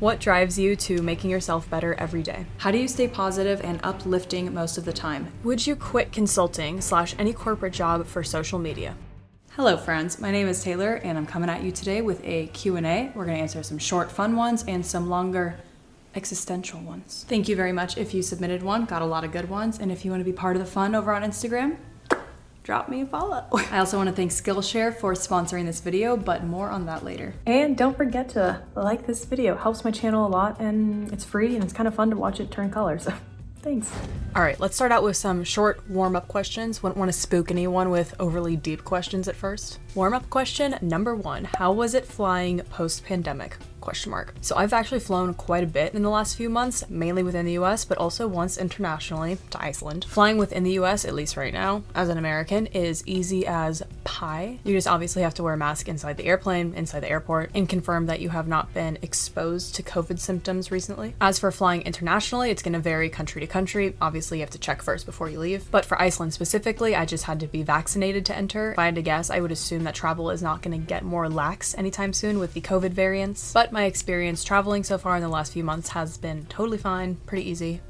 What drives you to making yourself better every day? How do you stay positive and uplifting most of the time? Would you quit consulting / any corporate job for social media? Hello friends, my name is Taylor and I'm coming at you today with a Q&A. We're going to answer some short fun ones and some longer existential ones. Thank you very much if you submitted one, got a lot of good ones, and if you want to be part of the fun over on Instagram, drop me a follow. I also want to thank Skillshare for sponsoring this video, but more on that later. And don't forget to like this video. It helps my channel a lot and it's free and it's kind of fun to watch it turn colors. Thanks. All right, let's start out with some short warm-up questions. Wouldn't want to spook anyone with overly deep questions at first. Warm-up question number 1, how was it flying post-pandemic? ? So I've actually flown quite a bit in the last few months, mainly within the US, but also once internationally to Iceland. Flying within the US, at least right now, as an American, is easy as pie. You just obviously have to wear a mask inside the airplane, inside the airport, and confirm that you have not been exposed to COVID symptoms recently. As for flying internationally, it's going to vary country to country. Obviously, you have to check first before you leave. But for Iceland specifically, I just had to be vaccinated to enter. If I had to guess, I would assume that travel is not going to get more lax anytime soon with the COVID variants. But my experience traveling so far in the last few months has been totally fine, pretty easy.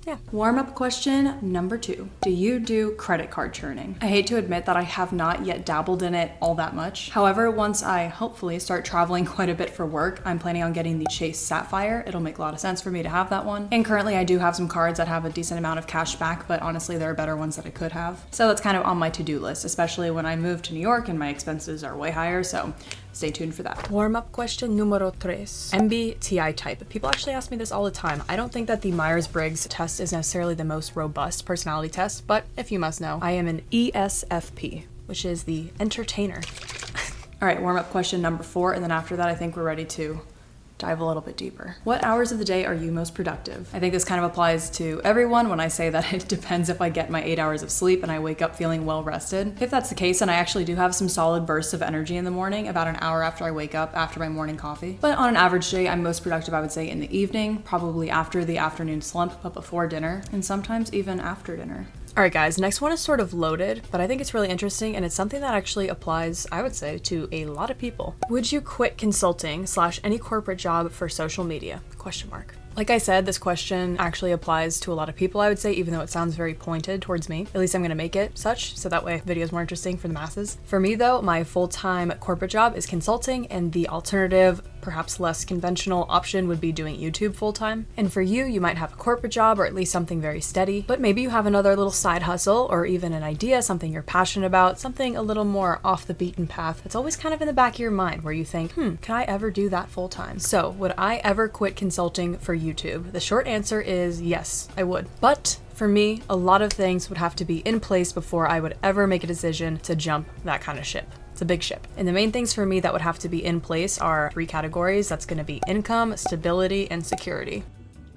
Yeah. Warm-up question number 2. Do you do credit card churning? I hate to admit that I have not yet dabbled in it all that much. However, once I hopefully start traveling quite a bit for work, I'm planning on getting the Chase Sapphire. It'll make a lot of sense for me to have that one. And currently I do have some cards that have a decent amount of cash back, but honestly there are better ones that I could have. So that's kind of on my to-do list, especially when I move to New York and my expenses are way higher, so stay tuned for that. Warm-up question numero 3. MBTI type. People actually ask me this all the time. I don't think that the Meyers Briggs test is necessarily the most robust personality test, but if you must know, I am an ESFP, which is the entertainer. All right, warm-up question number 4, and then after that I think we're ready to dive a little bit deeper. What hours of the day are you most productive? I think this kind of applies to everyone when I say that it depends if I get my 8 hours of sleep and I wake up feeling well rested. If that's the case, then I actually do have some solid bursts of energy in the morning, about an hour after I wake up after my morning coffee. But on an average day, I'm most productive, I would say, in the evening, probably after the afternoon slump, but before dinner, and sometimes even after dinner. All right, guys, next one is sort of loaded, but I think it's really interesting and it's something that actually applies, I would say, to a lot of people. Would you quit consulting / any corporate job for social media? ? Like I said, this question actually applies to a lot of people, I would say, even though it sounds very pointed towards me. At least I'm going to make it such, so that way the video is more interesting for the masses. For me, though, my full-time corporate job is consulting, and the alternative, perhaps less conventional option would be doing YouTube full-time. And for you, you might have a corporate job or at least something very steady, but maybe you have another little side hustle or even an idea, something you're passionate about, something a little more off the beaten path. It's always kind of in the back of your mind where you think, can I ever do that full-time? So would I ever quit consulting for YouTube? The short answer is yes, I would. But for me, a lot of things would have to be in place before I would ever make a decision to jump that kind of ship. It's a big ship. And the main things for me that would have to be in place are 3 categories. That's going to be income, stability, and security.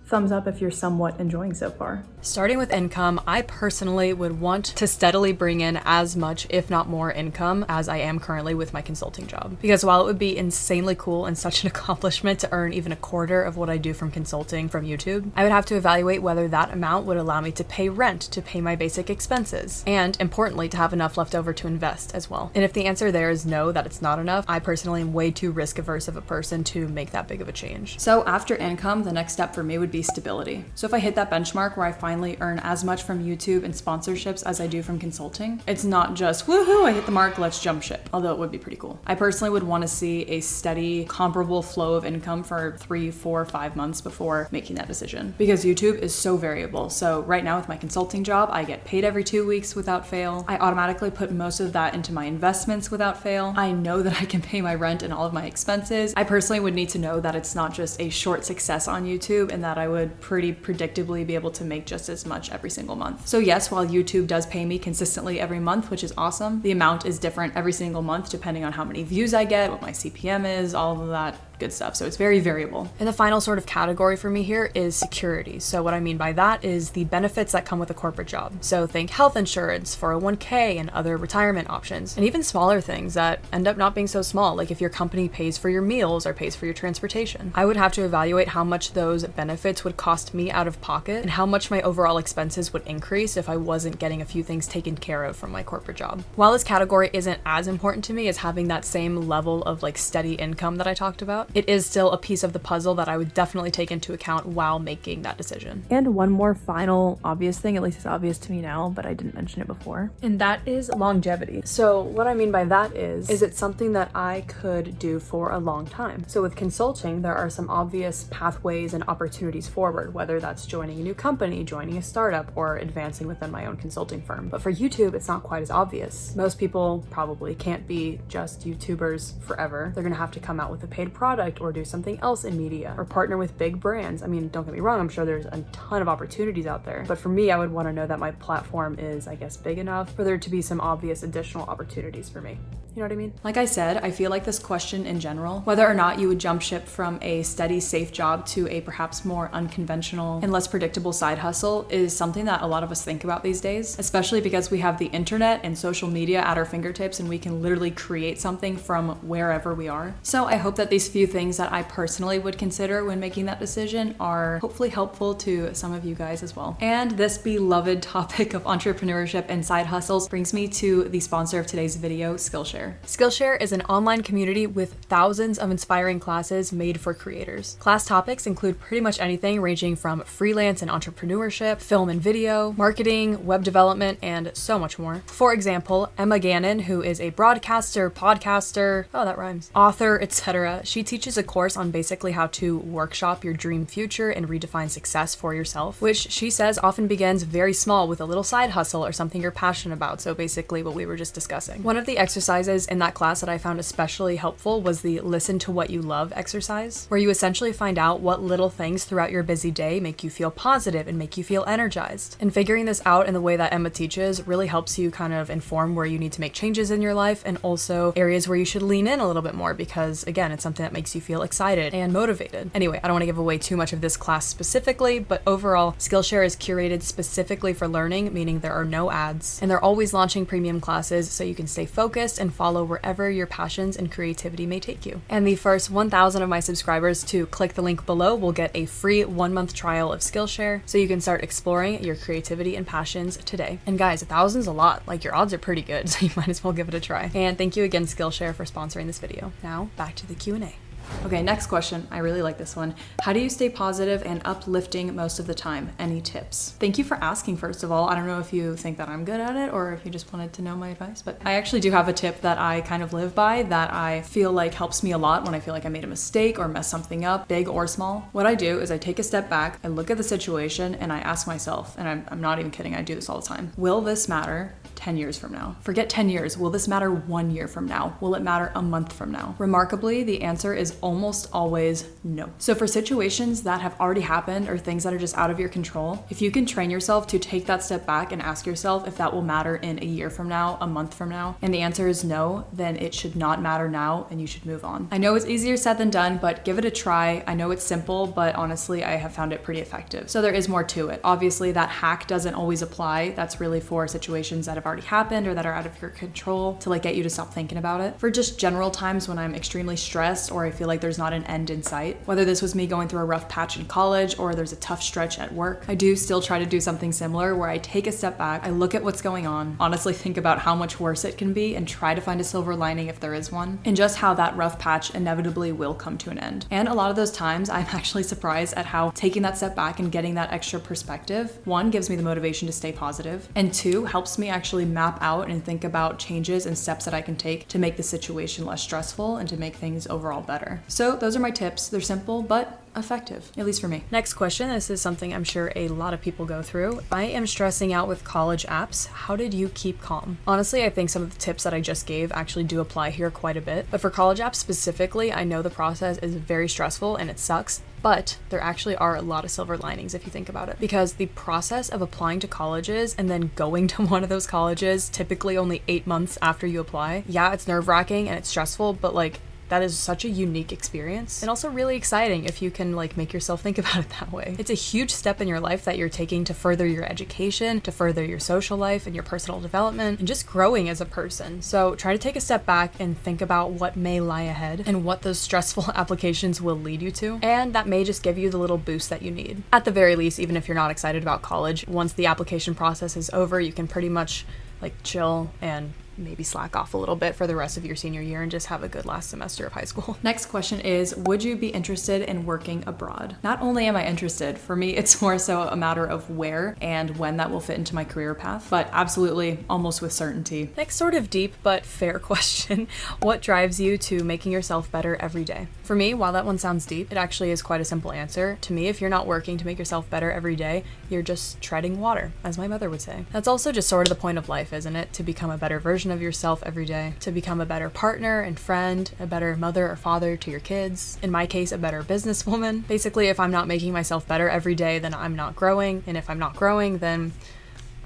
Thumbs up if you're somewhat enjoying so far. Starting with income, I personally would want to steadily bring in as much, if not more, income as I am currently with my consulting job. Because while it would be insanely cool and such an accomplishment to earn even a quarter of what I do from consulting from YouTube, I would have to evaluate whether that amount would allow me to pay rent, to pay my basic expenses, and importantly, to have enough left over to invest as well. And if the answer there is no, that it's not enough, I personally am way too risk averse of a person to make that big of a change. So after income, the next step for me would be stability. So if I hit that benchmark where I finally earn as much from YouTube and sponsorships as I do from consulting, it's not just woohoo, I hit the mark, let's jump ship, although it would be pretty cool. I personally would want to see a steady, comparable flow of income for 3, 4, 5 months before making that decision, because YouTube is so variable. So right now with my consulting job, I get paid every 2 weeks without fail. I automatically put most of that into my investments without fail. I know that I can pay my rent and all of my expenses. I personally would need to know that it's not just a short success on YouTube and that I would pretty predictably be able to make just as much every single month. So yes, while YouTube does pay me consistently every month, which is awesome, the amount is different every single month depending on how many views I get, what my CPM is, all of that good stuff. So it's very variable. And the final sort of category for me here is security. So what I mean by that is the benefits that come with a corporate job. So think health insurance, 401k, and other retirement options, and even smaller things that end up not being so small, like if your company pays for your meals or pays for your transportation. I would have to evaluate how much those benefits would cost me out of pocket and how much my overall expenses would increase if I wasn't getting a few things taken care of from my corporate job. While this category isn't as important to me as having that same level of like steady income that I talked about, about, it is still a piece of the puzzle that I would definitely take into account while making that decision. And one more final obvious thing, at least it's obvious to me now, but I didn't mention it before, and that is longevity. So what I mean by that is it something that I could do for a long time? So with consulting, there are some obvious pathways and opportunities forward, whether that's joining a new company, joining a startup, or advancing within my own consulting firm. But for YouTube, it's not quite as obvious. Most people probably can't be just YouTubers forever. They're gonna have to come out with a paid product or do something else in media or partner with big brands. I mean, don't get me wrong, I'm sure there's a ton of opportunities out there. But for me, I would want to know that my platform is, I guess, big enough for there to be some obvious additional opportunities for me. You know what I mean? Like I said, I feel like this question in general, whether or not you would jump ship from a steady, safe job to a perhaps more unconventional and less predictable side hustle, is something that a lot of us think about these days, especially because we have the internet and social media at our fingertips and we can literally create something from wherever we are. So I hope that these few things that I personally would consider when making that decision are hopefully helpful to some of you guys as well. And this beloved topic of entrepreneurship and side hustles brings me to the sponsor of today's video, Skillshare. Skillshare is an online community with thousands of inspiring classes made for creators. Class topics include pretty much anything ranging from freelance and entrepreneurship, film and video, marketing, web development, and so much more. For example, Emma Gannon, who is a broadcaster, podcaster, oh that rhymes, author, etc. She teaches a course on basically how to workshop your dream future and redefine success for yourself, which she says often begins very small with a little side hustle or something you're passionate about. So basically what we were just discussing. One of the exercises in that class that I found especially helpful was the listen to what you love exercise, where you essentially find out what little things throughout your busy day make you feel positive and make you feel energized. And figuring this out in the way that Emma teaches really helps you kind of inform where you need to make changes in your life and also areas where you should lean in a little bit more because, again, it's something that makes you feel excited and motivated. Anyway, I don't want to give away too much of this class specifically, but overall, Skillshare is curated specifically for learning, meaning there are no ads, and they're always launching premium classes so you can stay focused and follow wherever your passions and creativity may take you. And the first 1,000 of my subscribers to click the link below will get a free 1-month trial of Skillshare so you can start exploring your creativity and passions today. And guys, 1,000's a lot. Like, your odds are pretty good, so you might as well give it a try. And thank you again, Skillshare, for sponsoring this video. Now, back to the Q&A. Okay, next question. I really like this one. How do you stay positive and uplifting most of the time? Any tips? Thank you for asking, first of all. I don't know if you think that I'm good at it or if you just wanted to know my advice, but I actually do have a tip that I kind of live by that I feel like helps me a lot when I feel like I made a mistake or messed something up, big or small. What I do is I take a step back, I look at the situation, and I ask myself, and I'm not even kidding, I do this all the time, will this matter 10 years from now? Forget 10 years. Will this matter 1 year from now? Will it matter a month from now? Remarkably, the answer is almost always no. So for situations that have already happened or things that are just out of your control, if you can train yourself to take that step back and ask yourself if that will matter in a year from now, a month from now, and the answer is no, then it should not matter now and you should move on. I know it's easier said than done, but give it a try. I know it's simple, but honestly, I have found it pretty effective. So there is more to it. Obviously, that hack doesn't always apply. That's really for situations that have already happened or that are out of your control to like get you to stop thinking about it. For just general times when I'm extremely stressed or I feel like there's not an end in sight, whether this was me going through a rough patch in college or there's a tough stretch at work, I do still try to do something similar where I take a step back, I look at what's going on, honestly think about how much worse it can be and try to find a silver lining if there is one, and just how that rough patch inevitably will come to an end. And a lot of those times I'm actually surprised at how taking that step back and getting that extra perspective, one, gives me the motivation to stay positive, and two, helps me actually map out and think about changes and steps that I can take to make the situation less stressful and to make things overall better. So those are my tips. They're simple, but effective, at least for me. Next question. This is something I'm sure a lot of people go through. I am stressing out with college apps. How did you keep calm? Honestly, I think some of the tips that I just gave actually do apply here quite a bit. But for college apps specifically, I know the process is very stressful and it sucks, but there actually are a lot of silver linings if you think about it. Because the process of applying to colleges and then going to one of those colleges, typically only 8 months after you apply, yeah, it's nerve-wracking and it's stressful, but like, that is such a unique experience and also really exciting if you can like make yourself think about it that way. It's a huge step in your life that you're taking to further your education, to further your social life and your personal development and just growing as a person. So try to take a step back and think about what may lie ahead and what those stressful applications will lead you to. And that may just give you the little boost that you need. At the very least, even if you're not excited about college, once the application process is over, you can pretty much like chill and maybe slack off a little bit for the rest of your senior year and just have a good last semester of high school. Next question is, would you be interested in working abroad? Not only am I interested, for me, it's more so a matter of where and when that will fit into my career path, but absolutely, almost with certainty. Next sort of deep but fair question, what drives you to making yourself better every day? For me, while that one sounds deep, it actually is quite a simple answer. To me, if you're not working to make yourself better every day, you're just treading water, as my mother would say. That's also just sort of the point of life, isn't it? To become a better version of yourself every day, to become a better partner and friend, a better mother or father to your kids, in my case, a better businesswoman. Basically, if I'm not making myself better every day, then I'm not growing, and if I'm not growing, then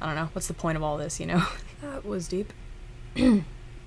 I don't know, what's the point of all this, you know? That was deep.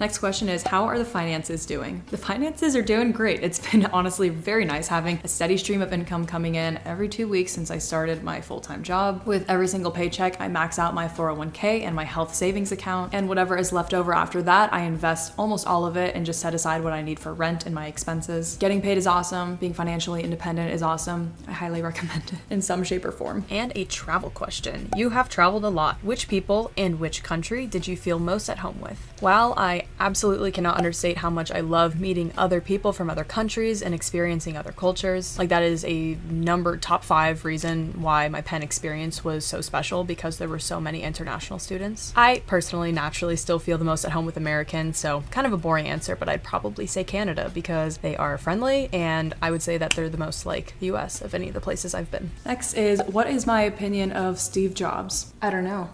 Next question is, how are the finances doing? The finances are doing great. It's been honestly very nice having a steady stream of income coming in every 2 weeks since I started my full-time job. With every single paycheck, I max out my 401k and my health savings account, and whatever is left over after that, I invest almost all of it and just set aside what I need for rent and my expenses. Getting paid is awesome. Being financially independent is awesome. I highly recommend it in some shape or form. And a travel question. You have traveled a lot. Which people in which country did you feel most at home with? While I absolutely cannot understate how much I love meeting other people from other countries and experiencing other cultures. Like, that is a top 5 reason why my Penn experience was so special, because there were so many international students. I personally naturally still feel the most at home with Americans, so kind of a boring answer, but I'd probably say Canada because they are friendly, and I would say that they're the most like the US of any of the places I've been. Next is, what is my opinion of Steve Jobs? I don't know.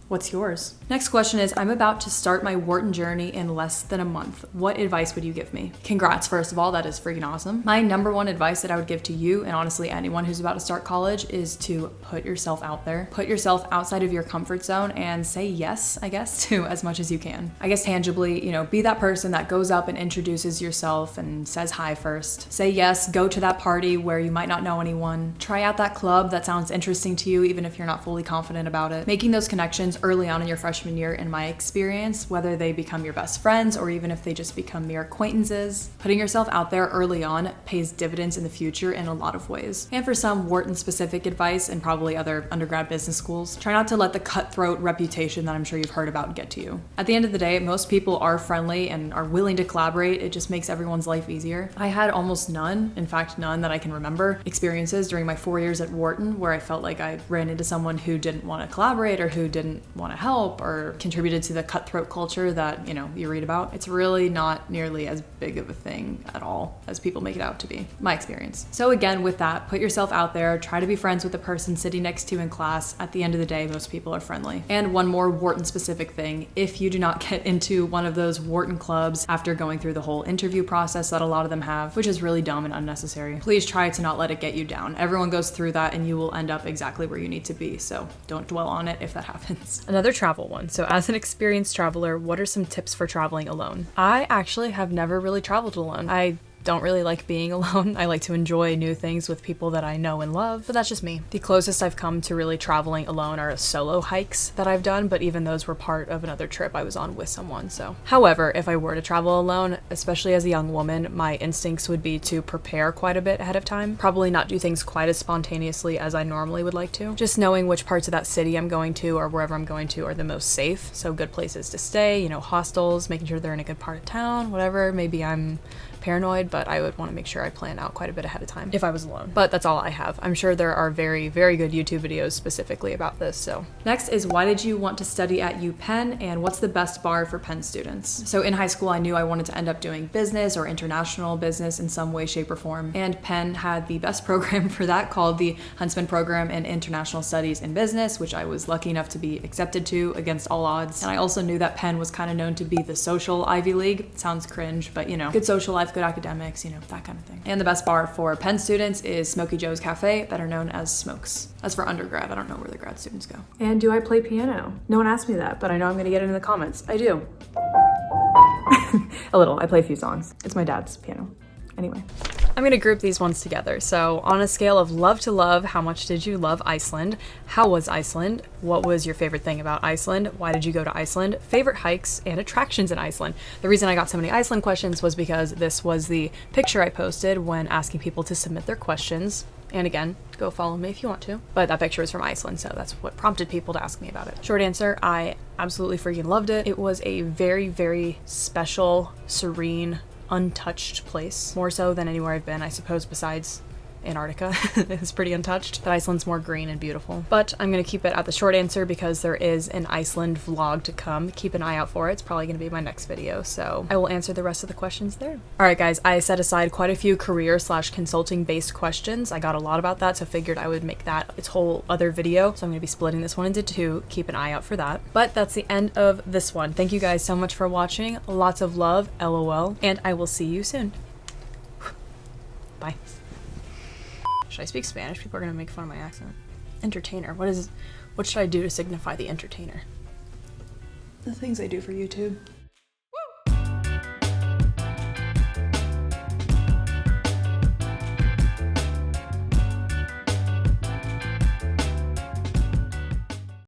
What's yours? Next question is, I'm about to start my Wharton journey in less than a month. What advice would you give me? Congrats, first of all, that is freaking awesome. My number one advice that I would give to you, and honestly anyone who's about to start college, is to put yourself out there. Put yourself outside of your comfort zone and say yes, I guess, to as much as you can. I guess tangibly, be that person that goes up and introduces yourself and says hi first. Say yes, go to that party where you might not know anyone. Try out that club that sounds interesting to you, even if you're not fully confident about it. Making those connections early on in your freshman year, in my experience, whether they become your best friends or even if they just become mere acquaintances, putting yourself out there early on pays dividends in the future in a lot of ways. And for some Wharton specific advice, and probably other undergrad business schools, try not to let the cutthroat reputation that I'm sure you've heard about get to you. At the end of the day, most people are friendly and are willing to collaborate. It just makes everyone's life easier. I had almost none, in fact none that I can remember, experiences during my 4 years at Wharton where I felt like I ran into someone who didn't want to collaborate or who didn't want to help or contributed to the cutthroat culture that, you read about. It's really not nearly as big of a thing at all as people make it out to be, my experience. So again, with that, put yourself out there, try to be friends with the person sitting next to you in class. At the end of the day, most people are friendly. And one more Wharton specific thing, if you do not get into one of those Wharton clubs after going through the whole interview process that a lot of them have, which is really dumb and unnecessary, please try to not let it get you down. Everyone goes through that and you will end up exactly where you need to be, so don't dwell on it if that happens. Another travel one. So as an experienced traveler, what are some tips for traveling alone? I actually have never really traveled alone. I don't really like being alone. I like to enjoy new things with people that I know and love, but that's just me. The closest I've come to really traveling alone are solo hikes that I've done, but even those were part of another trip I was on with someone, so. However, if I were to travel alone, especially as a young woman, my instincts would be to prepare quite a bit ahead of time. Probably not do things quite as spontaneously as I normally would like to. Just knowing which parts of that city I'm going to or wherever I'm going to are the most safe, so good places to stay, hostels, making sure they're in a good part of town, whatever. Maybe I'm paranoid, but I would want to make sure I plan out quite a bit ahead of time if I was alone. But that's all I have. I'm sure there are very, very good YouTube videos specifically about this, so. Next is, why did you want to study at UPenn, and what's the best bar for Penn students? So in high school, I knew I wanted to end up doing business or international business in some way, shape, or form, and Penn had the best program for that, called the Huntsman Program in International Studies in Business, which I was lucky enough to be accepted to against all odds. And I also knew that Penn was kind of known to be the social Ivy League. It sounds cringe, but good social life, good academics, that kind of thing. And the best bar for Penn students is Smokey Joe's Cafe, better known as Smokes. As for undergrad, I don't know where the grad students go. And do I play piano? No one asked me that, but I know I'm gonna get it in the comments. I do. A little. I play a few songs. It's my dad's piano. Anyway. I'm gonna group these ones together. So on a scale of love to love, how much did you love Iceland? How was Iceland? What was your favorite thing about Iceland? Why did you go to Iceland? Favorite hikes and attractions in Iceland. The reason I got so many Iceland questions was because this was the picture I posted when asking people to submit their questions And again, go follow me if you want to. But that picture was from Iceland, so that's what prompted people to ask me about it. Short answer, I absolutely freaking loved it. It was a very, very special, serene, untouched place. More so than anywhere I've been, I suppose, besides Antarctica. It's pretty untouched, but Iceland's more green and beautiful. But I'm gonna keep it at the short answer because there is an Iceland vlog to come. Keep an eye out for it. It's probably gonna be my next video, so I will answer the rest of the questions there. All right, guys, I set aside quite a few career/consulting based questions. I got a lot about that, so figured I would make that its whole other video. So I'm gonna be splitting this one into two. Keep an eye out for that. But that's the end of this one. Thank you guys so much for watching. Lots of love, LOL, and I will see you soon. Bye. Should I speak Spanish? People are gonna make fun of my accent. Entertainer. What should I do to signify the entertainer? The things I do for YouTube.